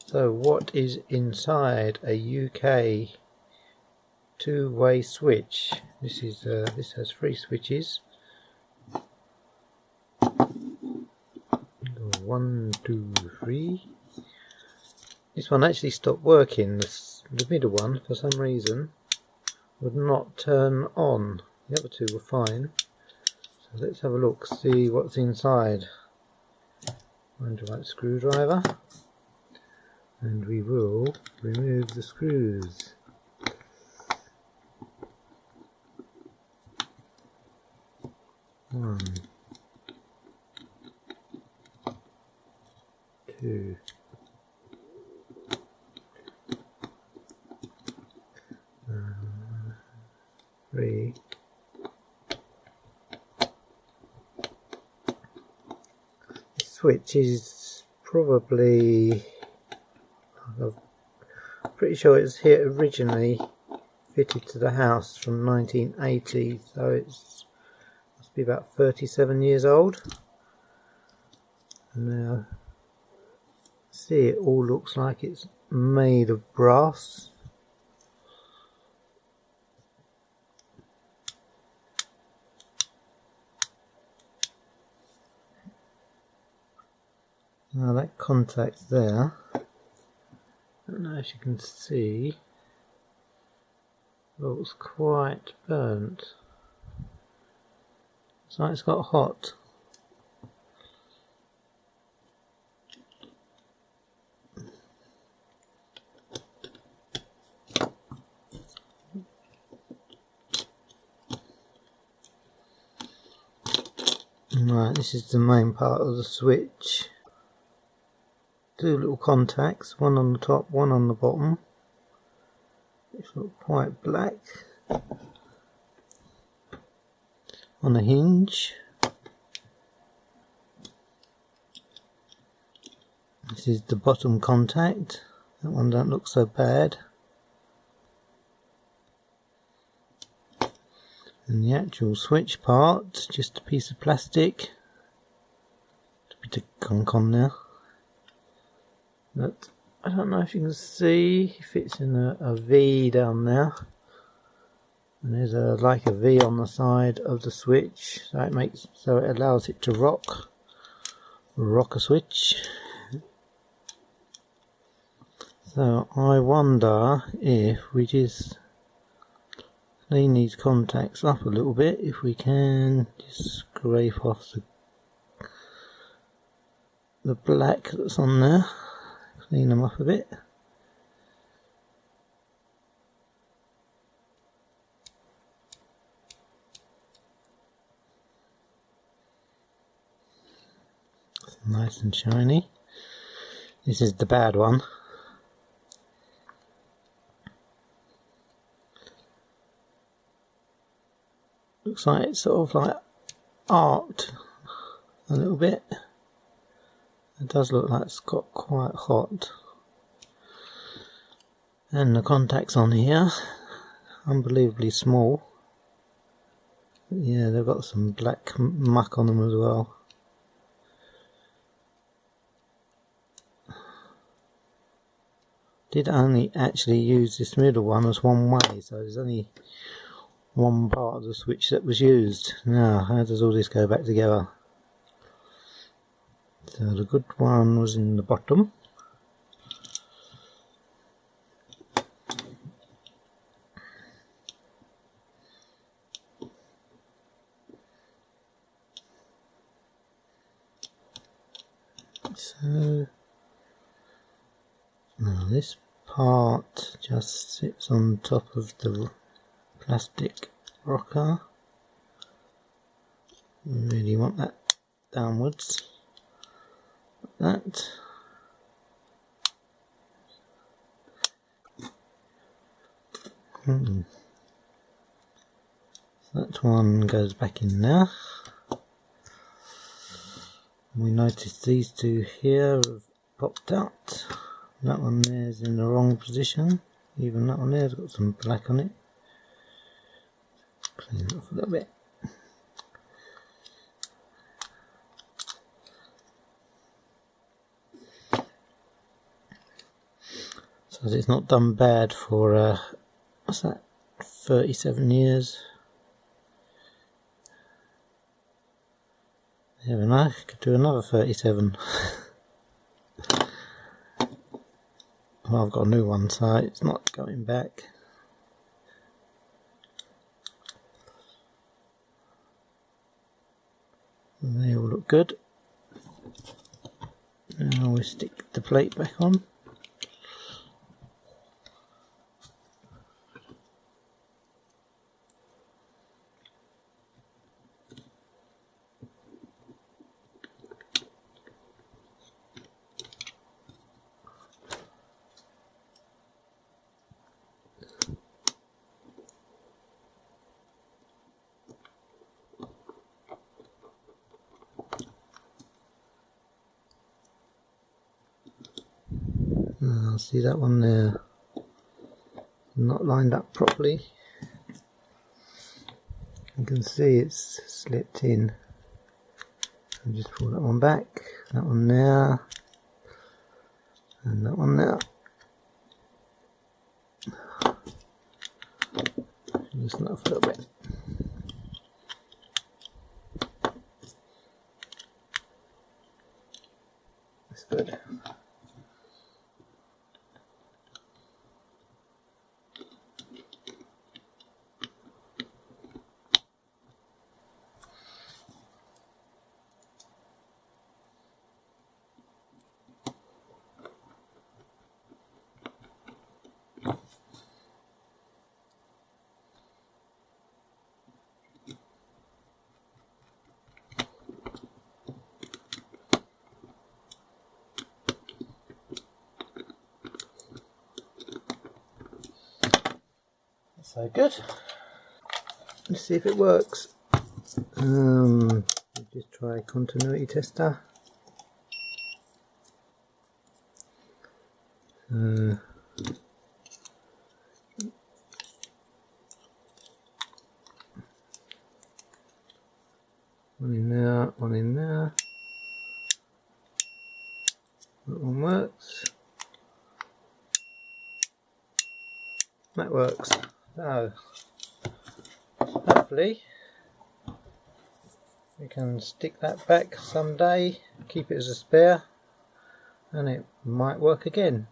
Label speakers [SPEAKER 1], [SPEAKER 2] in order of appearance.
[SPEAKER 1] So what is inside a UK two-way switch? This has 3 switches. 1, 2, 3. This one actually stopped working. The middle one, for some reason, would not turn on. The other 2 were fine. So let's have a look, see what's inside. Find the right screwdriver, and we will remove the screws. One, 2, 3. This switch is probably, I'm pretty sure it's here originally fitted to the house from 1980, so it's must be about 37 years old. Now, see, it all looks like it's made of brass. Now that contact there, I don't know if you can see, looks quite burnt. It's like it's got hot. Right, this is the main part of the switch. 2 little contacts, one on the top, one on the bottom, which look quite black. On a hinge. This is the bottom contact. That one don't look so bad. And the actual switch part, just a piece of plastic. It's a bit of gunk on there. But I don't know if you can see if it's in a V down there. And there's like a V on the side of the switch, so it allows it to rock a switch. So I wonder if we just clean these contacts up a little bit, if we can just scrape off the black that's on there, clean them up a bit. Nice and shiny. This is the bad one. Looks like it's sort of like arced a little bit. It does look like it's got quite hot. And the contacts on here, unbelievably small. Yeah, they've got some black muck on them as well. Did only actually use this middle one as one way, so there's only one part of the switch that was used. Now, how does all this go back together? So the good one was in the bottom. So now this part just sits on top of the plastic rocker. You really want that downwards, like that. So that one goes back in there. We notice these 2 here have popped out. That one there is in the wrong position. Even that one there has got some black on it. Clean it off a little bit. because it's not done bad for what's that, 37 years. Never know, could do another 37. Well, I've got a new one, so it's not going back. And they all look good. Now we stick the plate back on. See that one there, not lined up properly. You can see it's slipped in. I'll just pull that one back, that one there, and that one there. Loosen it off a little bit. That's good. So good. Let's see if it works. Just try continuity tester. One in there, one in there. That one works. That works. So, hopefully we can stick that back someday, keep it as a spare, and it might work again.